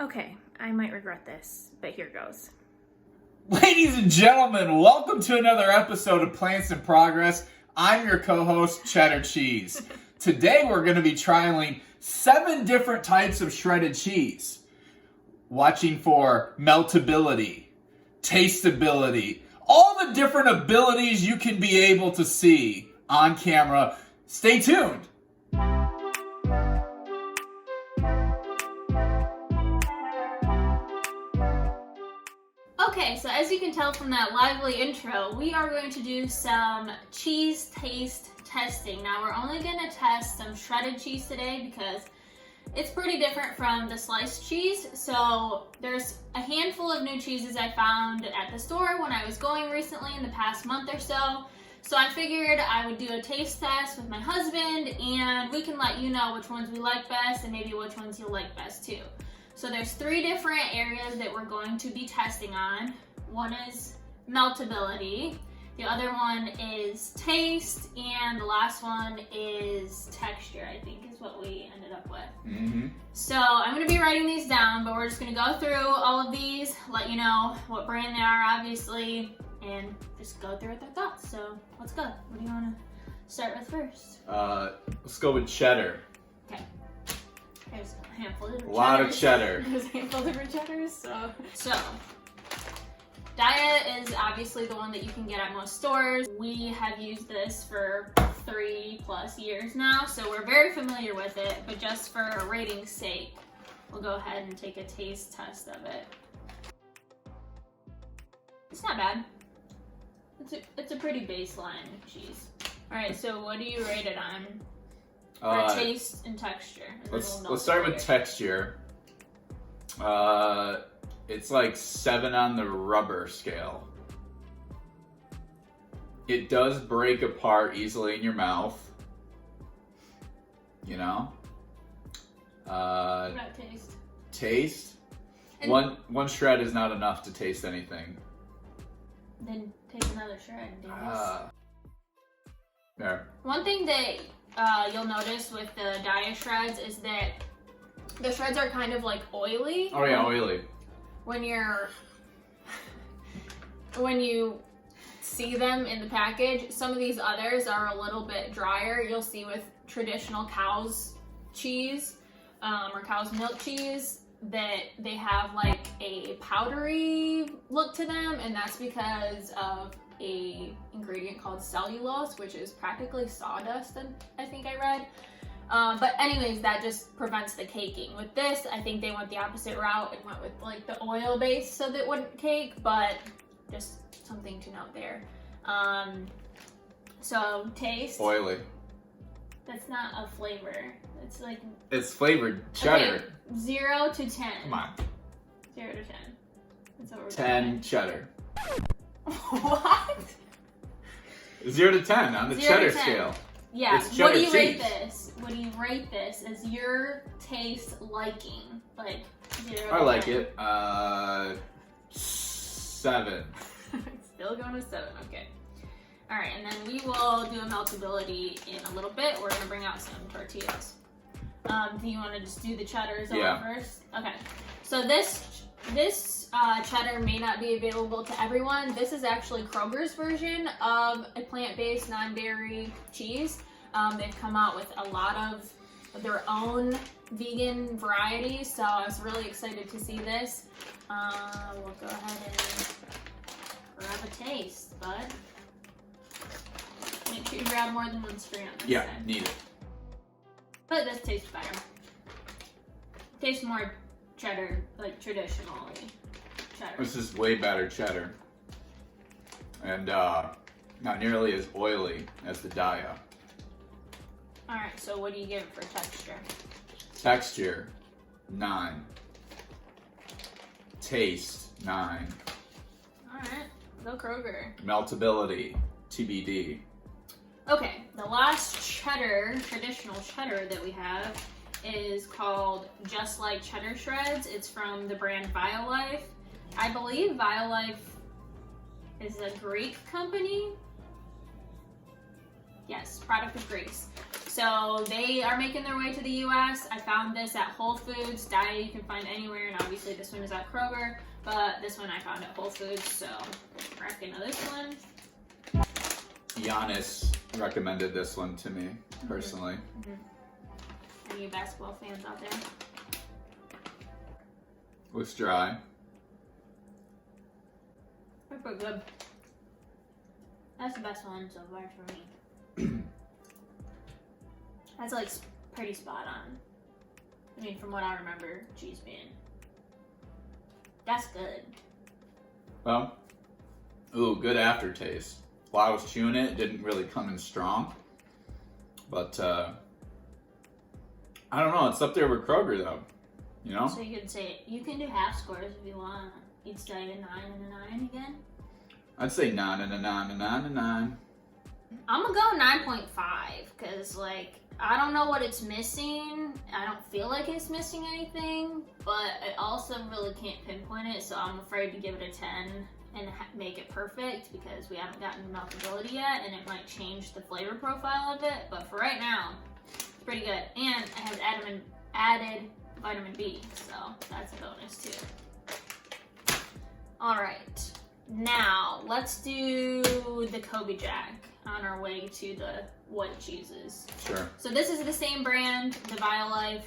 Okay, I might regret this, but here goes. Ladies and gentlemen, welcome to another episode of Plants in Progress. I'm your co-host, Cheddar Cheese. Today we're going to be trialing 7 different types of shredded cheese. Watching for meltability, tasteability, all the different abilities you can be able to see on camera. Stay tuned. Okay, so as you can tell from that lively intro, we are going to do some cheese taste testing. Now we're only going to test some shredded cheese today because it's pretty different from the sliced cheese. So there's a handful of new cheeses I found at the store when I was going recently in the past month or so. So I figured I would do a taste test with my husband and we can let you know which ones we like best and maybe which ones you'll like best too. So there's 3 different areas that we're going to be testing on. One is meltability, the other one is taste, and the last one is texture, I think is what we ended up with. So I'm going to be writing these down, but we're just going to go through all of these, let you know what brand they are, obviously, and just go through with our thoughts. So let's go. What do you want to start with first? Let's go with cheddar. Okay. There's a handful of different A lot of cheddar. There's a handful of different cheddars, so Daiya is obviously the one that you can get at most stores. We have used this for 3+ years now, so we're very familiar with it, but just for a rating's sake, we'll go ahead and take a taste test of it. It's not bad. It's a pretty baseline cheese. Alright, so what do you rate it on? For taste and texture. And let's start with texture. It's like 7 on the rubber scale. It does break apart easily in your mouth. You know? What about taste? Taste? One shred is not enough to taste anything. Then take another shred and do this. There. One thing that you'll notice with the Daiya shreds is that the shreds are kind of like oily. Oh yeah, oily. When you see them in the package, some of these others are a little bit drier. You'll see with traditional cow's cheese or cow's milk cheese that they have like a powdery look to them, and that's because of a ingredient called cellulose, which is practically sawdust, I think I read. But anyways, that just prevents the caking. With this, I think they went the opposite route and went with like the oil base so that it wouldn't cake, but just something to note there. So taste. Oily. That's not a flavor. It's like... It's flavored cheddar. Okay, 0 to 10. Come on. 0 to 10. That's what we're 10 doing. cheddar. What? 0 to 10 on the 0 cheddar to 10. scale. Yeah, It's cheddar what do you rate cheese. this? What do you rate this as your taste liking? Like 0 to I like 10. it. 7. Still going with 7, okay. Alright, and then we will do a meltability in a little bit. We're gonna bring out some tortillas. Do you wanna just do the cheddars all first? Okay, so this cheddar may not be available to everyone. This is actually Kroger's version of a plant-based non-dairy cheese. They've come out with a lot of their own vegan varieties, so I was really excited to see this. We'll go ahead and grab a taste, bud. Make sure you grab more than one strand this time. Need it. But this tastes better. Tastes more cheddar, like traditionally cheddar. This is way better cheddar. And not nearly as oily as the Daiya. Alright, so what do you give it for texture? Texture, 9. Taste, 9. Alright, go Kroger. Meltability, TBD. Okay, the last cheddar, traditional cheddar that we have is called Just Like Cheddar Shreds. It's from the brand Violife. I believe Violife is a Greek company. Yes, product of Greece. So they are making their way to the US. I found this at Whole Foods. Daiya you can find anywhere, and obviously this one is at Kroger, but this one I found at Whole Foods, so crack into this one. Giannis recommended this one to me, personally. Any basketball fans out there? Looks dry. They're pretty good. That's the best one so far for me. That's like pretty spot on. I mean, from what I remember, cheese being. That's good. Well, ooh, good aftertaste. While I was chewing it, it didn't really come in strong. But, I don't know, it's up there with Kroger though. You know? So you could say, you can do half scores if you want. You'd say a 9 and a 9 again? I'd say 9 and a 9 and 9 and 9. I'm gonna go 9.5 because, like, I don't know what it's missing. I don't feel like it's missing anything, but I also really can't pinpoint it, so I'm afraid to give it a 10 and make it perfect because we haven't gotten meltability yet, and it might change the flavor profile of it. But for right now, it's pretty good, and it has added vitamin B, so that's a bonus too. All right, now let's do the Kobe Jack on our way to the white cheeses. Sure. So this is the same brand, the Violife.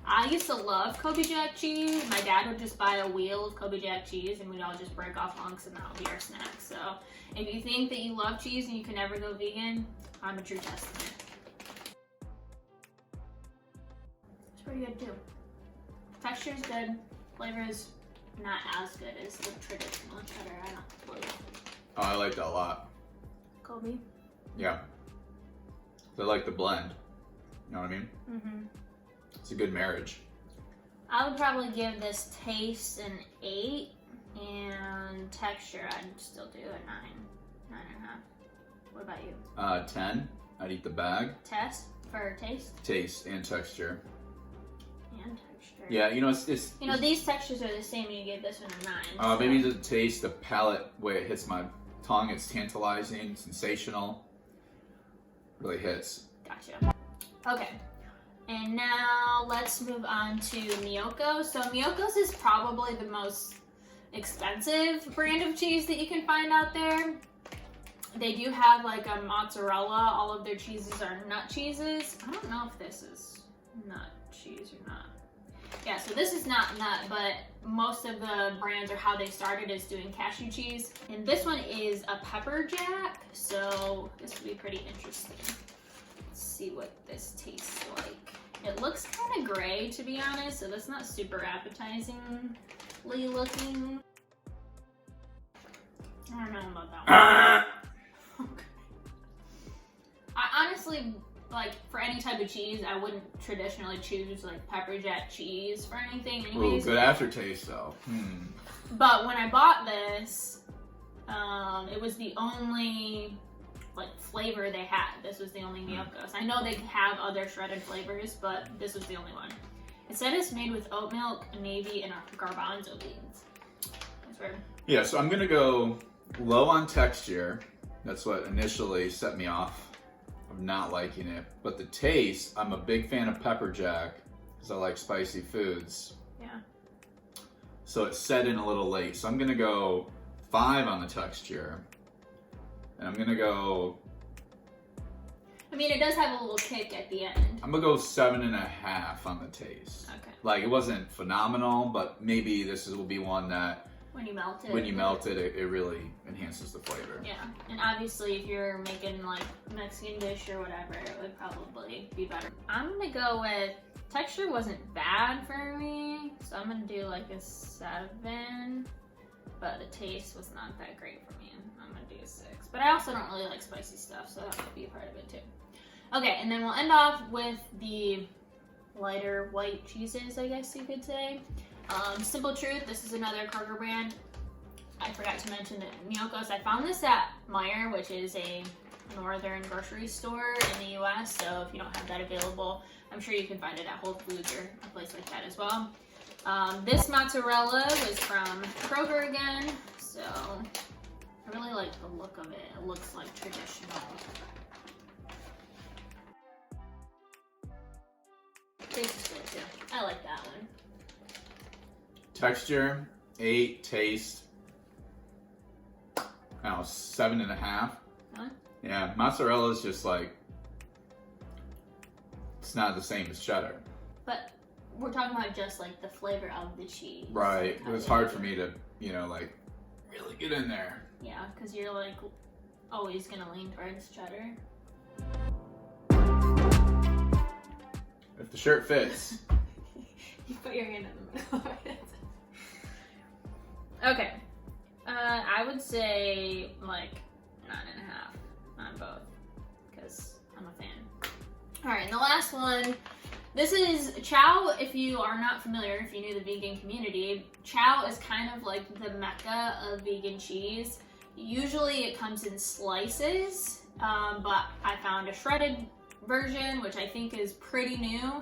I used to love Kobe Jack cheese. My dad would just buy a wheel of Kobe Jack cheese and we'd all just break off hunks and that would be our snack. So if you think that you love cheese and you can never go vegan, I'm a true testament. It's pretty good too. Texture is good. Flavor is not as good as the traditional cheddar. I don't believe. Oh, I like that a lot. Kobe? Yeah. I like the blend. You know what I mean? Mm-hmm. It's a good marriage. I would probably give this taste an 8, and texture I'd still do a 9.5. What about you? 10. I'd eat the bag. Test for taste Taste and texture. and texture. Yeah, you know, it's You know, these textures are the same, and you gave this one a 9. So. maybe the taste, the palate, where it hits my tongue, it's tantalizing, sensational. Really hits. Gotcha. Okay. And now let's move on to Miyokos. So Miyokos is probably the most expensive brand of cheese that you can find out there. They do have like a mozzarella. All of their cheeses are nut cheeses. I don't know if this is nut cheese or not. Yeah, so this is not nut, but most of the brands or how they started is doing cashew cheese. And this one is a pepper jack, so this will be pretty interesting. Let's see what this tastes like. It looks kind of gray, to be honest, so that's not super appetizingly looking. I don't know about that one. Okay. I honestly, like, for any type of cheese, I wouldn't traditionally choose, like, pepper jack cheese for anything anyways. Ooh, good aftertaste, though. But when I bought this, it was the only, like, flavor they had. This was the only Miyokos. I know they have other shredded flavors, but this was the only one. It said it's made with oat milk, navy, and garbanzo beans. That's weird. Yeah, so I'm gonna go low on texture. That's what initially set me off of not liking it. But the taste, I'm a big fan of pepper jack because I like spicy foods. Yeah. So it set in a little late. So I'm gonna go 5 on the texture. And I'm gonna go, I mean, it does have a little kick at the end. I'm gonna go 7.5 on the taste. Okay. Like, it wasn't phenomenal, but maybe this will be one that When you melt it. when you melt it, it really enhances the flavor. Yeah, and obviously if you're making like Mexican dish or whatever, it would probably be better. I'm gonna go with, texture wasn't bad for me, so I'm gonna do like a 7, but the taste was not that great for me. I'm gonna do a 6, but I also don't really like spicy stuff, so that might be a part of it too. Okay, and then we'll end off with the lighter white cheeses, I guess you could say. Simple Truth, this is another Kroger brand. I forgot to mention that Miyokos, I found this at Meijer, which is a northern grocery store in the US, so if you don't have that available, I'm sure you can find it at Whole Foods or a place like that as well. This mozzarella was from Kroger again, so I really like the look of it. It looks like traditional Taste is good too. I like that one. Texture, 8. Taste, I don't know, 7.5. Huh? Yeah, mozzarella is just like, it's not the same as cheddar. But we're talking about just like the flavor of the cheese. Right. It was hard for me to, you know, like really get in there. Yeah, because you're like always gonna lean towards cheddar. If the shirt fits. You put your hand in the middle of it. Okay. I would say like 9.5 on both because I'm a fan. All right, and the last one. This is Chao. If you are not familiar, if you knew the vegan community, Chao is kind of like the mecca of vegan cheese. Usually it comes in slices, but I found a shredded version, which I think is pretty new.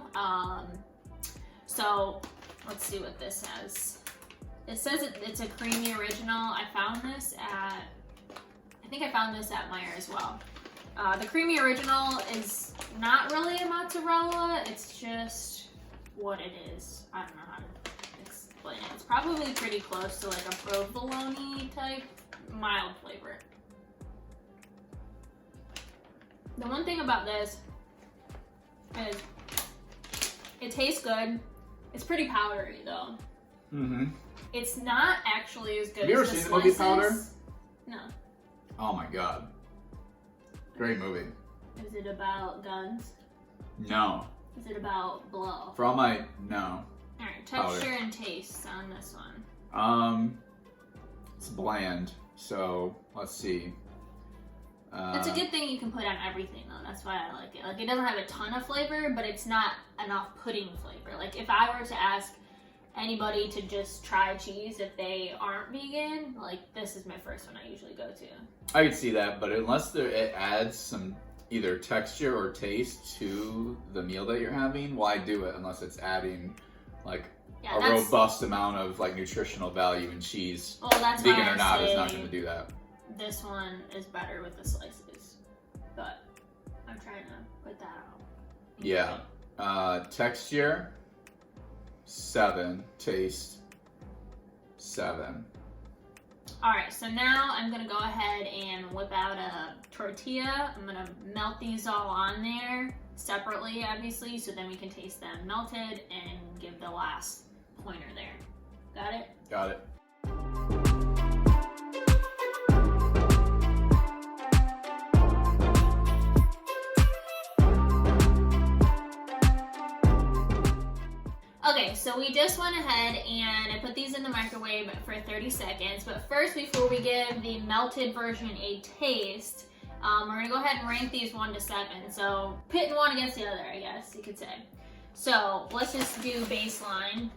So let's see what this says. It says it's a creamy original. I found this at Meijer as well. The creamy original is not really a mozzarella. It's just what it is. I don't know how to explain it. It's probably pretty close to like a provolone type mild flavor. The one thing about this is it tastes good. It's pretty powdery though. Mm-hmm. It's not actually as good Have you as ever the seen the movie slices. Powder? No. Oh my god. Great movie. Is it about guns? No. Is it about blow? For all my, no. Alright, texture Powder. and taste on this one. It's bland, so let's see. It's a good thing you can put on everything though, that's why I like it. Like it doesn't have a ton of flavor, but it's not an off-putting flavor. Like if I were to ask anybody to just try cheese if they aren't vegan, like this is my first one I usually go to. I could see that, but unless it adds some either texture or taste to the meal that you're having, why do it unless it's adding like a robust amount of like nutritional value in cheese? Well, that's vegan why or not, it's not say going to do that. This one is better with the slices, but I'm trying to put that out. Yeah. Texture, 7. Taste, 7. All right, so now I'm gonna go ahead and whip out a tortilla. I'm gonna melt these all on there separately, obviously, so then we can taste them melted and give the last pointer there. Got it? Got it. Okay, so we just went ahead and I put these in the microwave for 30 seconds. But first, before we give the melted version a taste, we're gonna go ahead and rank these 1 to 7. So pitting one against the other, I guess you could say. So let's just do baseline.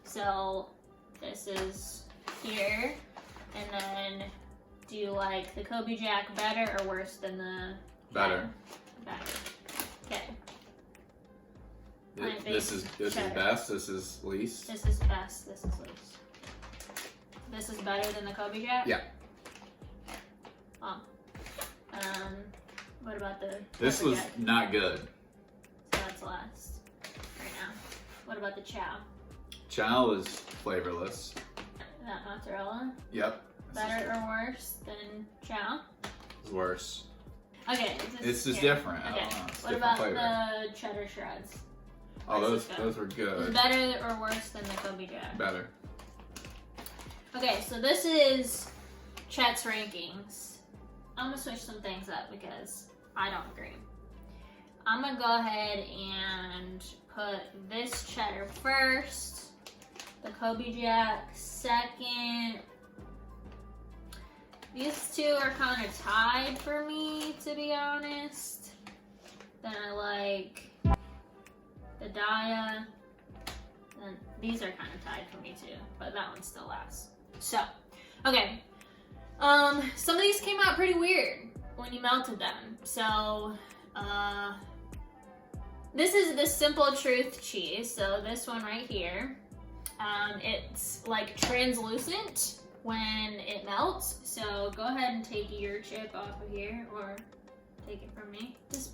So this is here, and then do you like the Kobe Jack better or worse than the Better. Better. Okay. This is best. This is least. This is best. This is least. This is better than the Kobe Jack? Yeah. Oh. What about the This Kobe was Jack? not good. So that's last right now. What about the Chao? Chao is flavorless. That mozzarella? Yep. Better or worse than Chao? It's worse. Okay. This is different. Okay. I don't know. It's What different about flavor. the cheddar shreds? Oh, Where's those were Is good. it better or worse than the Kobe Jack? Better. Okay, so this is Chet's rankings. I'm gonna switch some things up because I don't agree. I'm gonna go ahead and put this cheddar first, the Kobe Jack second. These two are kind of tied for me, to be honest. Then I like the Daiya. And these are kind of tied for me too, but that one still lasts. So, okay. Some of these came out pretty weird when you melted them. So, this is the Simple Truth cheese. So this one right here, it's like translucent when it melts. So go ahead and take your chip off of here, or take it from me. Just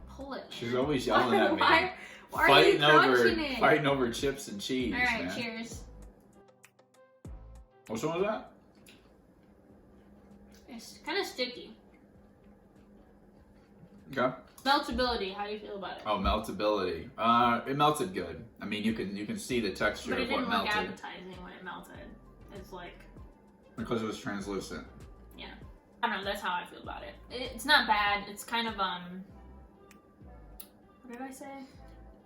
pull it. She's always yelling at me. Why are you crunching it? Fighting over chips and cheese. All right, man. cheers. Which one was that? It's kind of sticky. Okay. Meltability, how do you feel about it? Oh, meltability. It melted good. I mean, you can see the texture But it of what didn't look melted. appetizing when it melted. It's like, Because it was translucent. yeah. I don't know, that's how I feel about it. It's not bad. It's kind of, what did I say?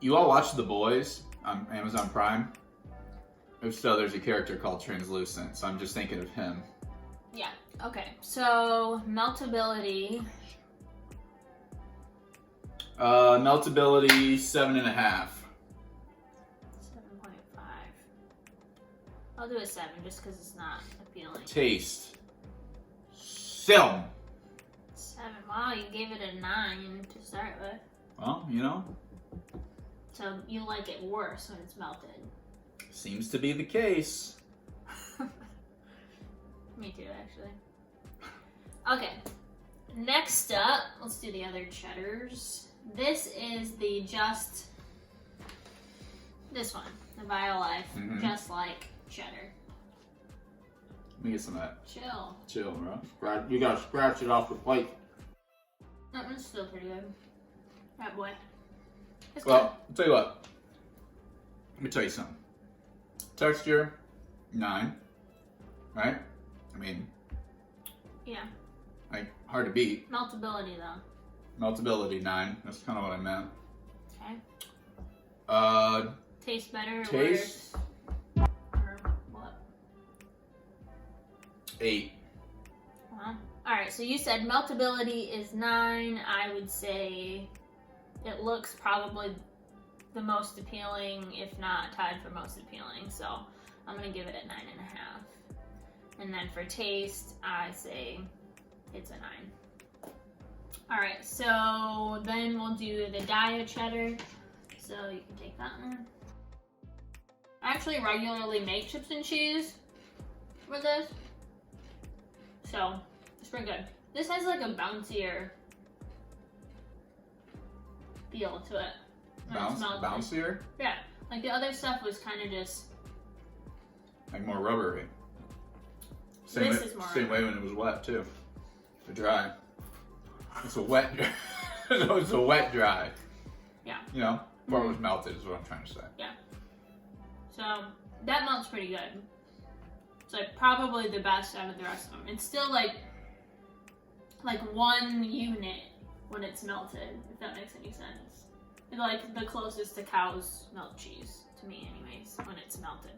You all watch The Boys on Amazon Prime? If so, there's a character called Translucent, so I'm just thinking of him. Yeah, okay. So, meltability. Meltability 7.5. 7.5. I'll do a 7 just because it's not appealing. Taste. 7. 7. Wow, you gave it a 9 to start with. Well, you know, So you like it worse when it's melted. seems to be the case. Me too, actually. Okay. Next up, let's do the other cheddars. This is this one, the Violife, just like cheddar. Let me get some of that. Chill. Chill, bro. You gotta scratch it off the plate. That one's still pretty good. That boy. It's Well, I'll tell you what. Let me tell you something. Texture, 9. Right? I mean, good. Yeah. like, hard to beat. Meltability though. Meltability, 9. That's kind of what I meant. Okay. Tastes better or Taste? worse? Or what? 8. Well, alright, so you said meltability is 9. I would say it looks probably the most appealing, if not tied for most appealing. So I'm going to give it a 9.5. And then for taste, I say it's a 9. Alright, so then we'll do the Daiya cheddar. So you can take that one. I actually regularly make chips and cheese with this. So it's pretty good. This has like a bouncier feel to it. Bouncier? Yeah, like the other stuff was kind of just... Like more rubbery. This is more Same way when it was wet too. The dry. It's a wet. It's a wet dry. Yeah. You know, before it was melted is what I'm trying to say. Yeah. So that melts pretty good. It's like probably the best out of the rest of them. It's still like one unit when it's melted, if that makes any sense. It's like the closest to cow's milk cheese to me, anyways, when it's melted.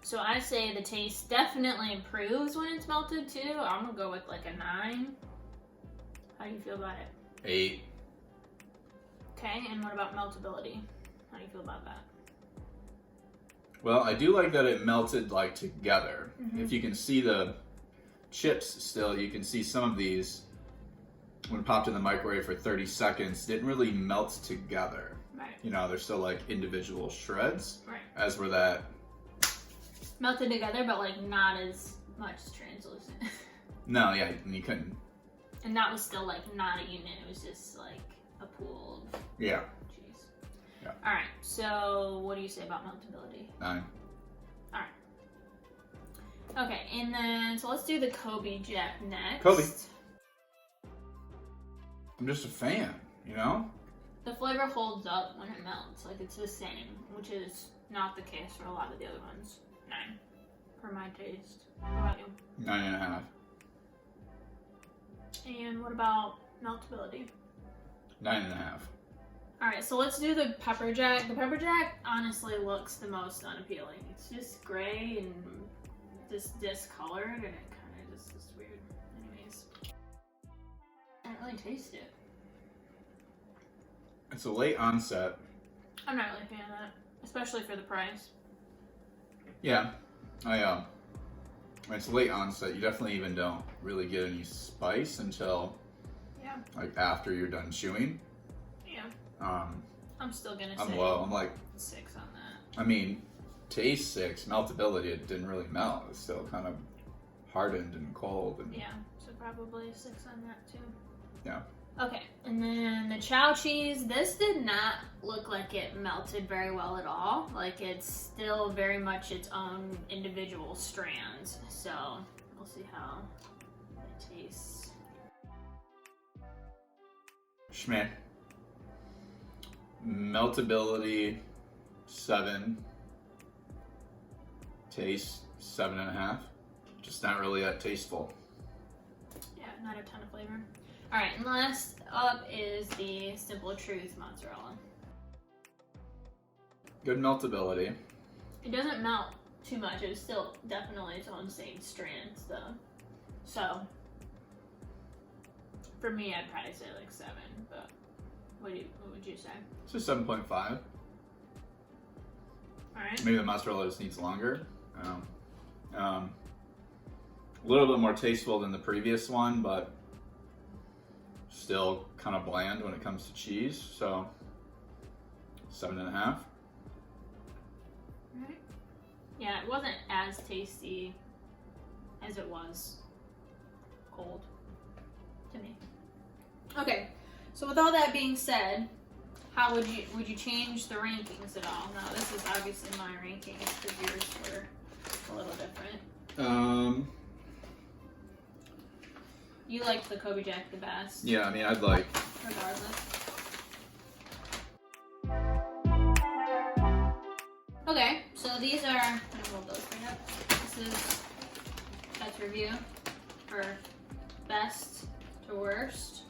So I say the taste definitely improves when it's melted too. I'm gonna go with like a 9. How do you feel about it? 8. Okay, and what about meltability? How do you feel about that? Well, I do like that it melted like together. Mm-hmm. If you can see the chips still, you can see some of these when popped in the microwave for 30 seconds didn't really melt together. Right. You know, they're still like individual shreds. Right. As were that. Melted together, but like not as much translucent. No, yeah, you couldn't. And that was still like not a unit. It was just like a pool of Yeah. cheese. Yeah. All right. So what do you say about meltability? 9. All right. Okay, and then so let's do the Kobe Jack next. Kobe. I'm just a fan, you know? The flavor holds up when it melts. Like it's the same, which is not the case for a lot of the other ones. 9 for my taste. How about you? 9.5. And what about meltability? 9.5. Alright, so let's do the pepper jack. The pepper jack honestly looks the most unappealing. It's just gray and just discolored, and it kind of just is weird. Anyways, I don't really taste it. It's a late onset. I'm not really a fan of that, especially for the price. Yeah, when it's late onset, you definitely even don't really get any spice until like after you're done chewing. Yeah. I'm still gonna say I'm low. I'm like 6 on that. I mean, taste 6, meltability. It didn't really melt. It's still kind of hardened and cold. And Yeah, so probably 6 on that too. yeah. Okay, and then the Chao cheese, this did not look like it melted very well at all. Like it's still very much its own individual strands. So we'll see how it tastes. Schmeh. Meltability 7. Taste 7.5. Just not really that tasteful. Yeah, not a ton of flavor. All right, and last up is the Simple Truth mozzarella. Good meltability. It doesn't melt too much. It's still definitely its own same strands though. So for me, I'd probably say like 7, but what would you say? It's a 7.5. All right. Maybe the mozzarella just needs longer. A little bit more tasteful than the previous one, but still kind of bland when it comes to cheese. So 7.5. Right. Yeah, it wasn't as tasty as it was cold to me. Okay, so with all that being said, how would you change the rankings at all? Now this is obviously my rankings because yours were a little different. You liked the Kobe Jack the best. Yeah, I mean, I'd like. Regardless. Okay, so these are. I'm gonna hold those right up. This is Chet's review for best to worst,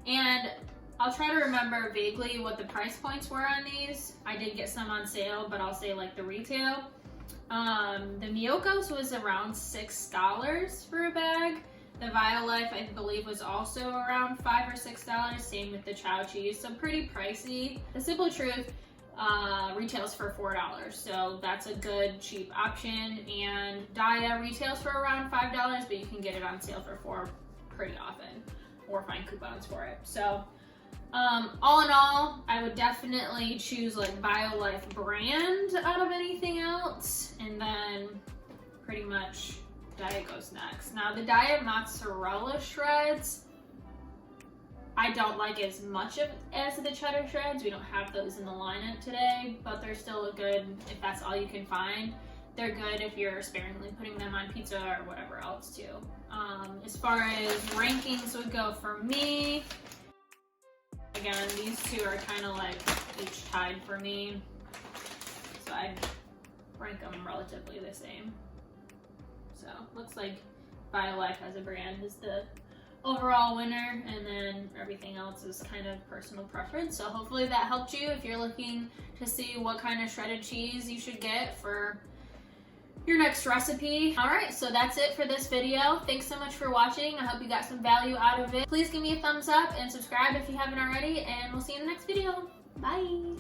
and I'll try to remember vaguely what the price points were on these. I did get some on sale, but I'll say like the retail. The Miyokos was around $6 for a bag. The Violife, I believe, was also around $5 or $6. Same with the Chao cheese, so pretty pricey. The Simple Truth retails for $4, so that's a good cheap option. And Daiya retails for around $5, but you can get it on sale for $4 pretty often, or find coupons for it. So all in all, I would definitely choose like Violife brand out of anything else, and then pretty much Daiya goes next. Now the Daiya mozzarella shreds, I don't like as much as the cheddar shreds. We don't have those in the lineup today, but they're still good if that's all you can find. They're good if you're sparingly putting them on pizza or whatever else too. As far as rankings would go for me, again, these two are kind of like each tied for me, so I'd rank them relatively the same. So looks like Violife as a brand is the overall winner, and then everything else is kind of personal preference. So hopefully that helped you if you're looking to see what kind of shredded cheese you should get for your next recipe. All right, so that's it for this video. Thanks so much for watching. I hope you got some value out of it. Please give me a thumbs up and subscribe if you haven't already, and we'll see you in the next video. Bye.